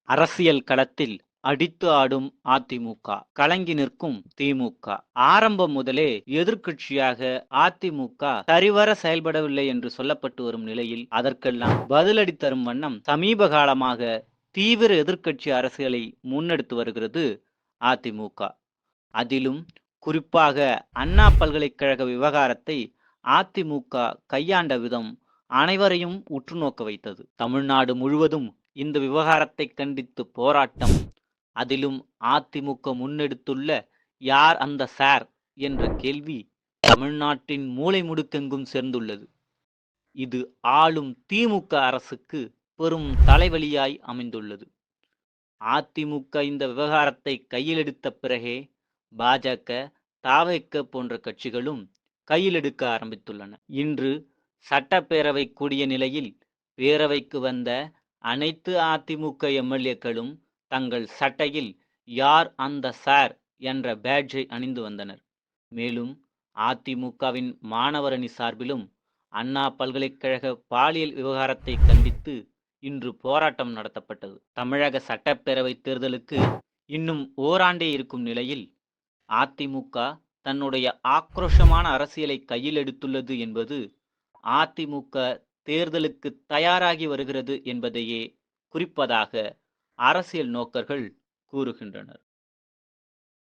அரசியல் களத்தில் அடித்து ஆடும் அதிமுக, கலங்கி நிற்கும் திமுக. ஆரம்பம் முதலே எதிர்க்கட்சியாக அதிமுக சரிவர செயல்படவில்லை என்று சொல்லப்பட்டு வரும் நிலையில் அதற்கெல்லாம் பதிலடி தரும் வண்ணம் சமீப காலமாக தீவிர எதிர்க்கட்சி அரசியலை முன்னெடுத்து வருகிறது அதிமுக. அதிலும் குறிப்பாக அண்ணா பல்கலைக்கழக விவகாரத்தை அதிமுக கையாண்ட விதம் அனைவரையும் உற்று நோக்க வைத்தது. தமிழ்நாடு முழுவதும் இந்த விவகாரத்தை கண்டித்து போராட்டம், அதிலும் அதிமுக முன்னெடுத்துள்ள யார் அந்த சார் என்ற கேள்வி தமிழ்நாட்டின் மூலை முடுக்கெங்கும் சேர்ந்துள்ளது. இது ஆளும் திமுக அரசுக்கு பெரும் தலைவலியாய் அமைந்துள்ளது. அதிமுக இந்த விவகாரத்தை கையில் எடுத்த பிறகே பாஜக, தவேக போன்ற கட்சிகளும் கையில் எடுக்க ஆரம்பித்துள்ளன. இன்று சட்டப்பேரவை கூடிய நிலையில் பேரவைக்கு வந்த அனைத்து அதிமுக எம்எல்ஏக்களும் தங்கள் சட்டையில் யார் அந்த சார் என்ற பேட்ஜை அணிந்து வந்தனர். மேலும் அதிமுகவின் மாணவர் அணி சார்பிலும் அண்ணா பல்கலைக்கழக பாலியல் விவகாரத்தை கண்டித்து இன்று போராட்டம் நடத்தப்பட்டது. தமிழக சட்டப்பேரவை தேர்தலுக்கு இன்னும் ஓராண்டே இருக்கும் நிலையில் அதிமுக தன்னுடைய ஆக்ரோஷமான அரசியலை கையில் எடுத்துள்ளது என்பது அதிமுக தேர்தலுக்கு தயாராகி வருகிறது என்பதையே குறிப்பதாக அரசியல் நோக்கர்கள் கூறுகின்றனர்.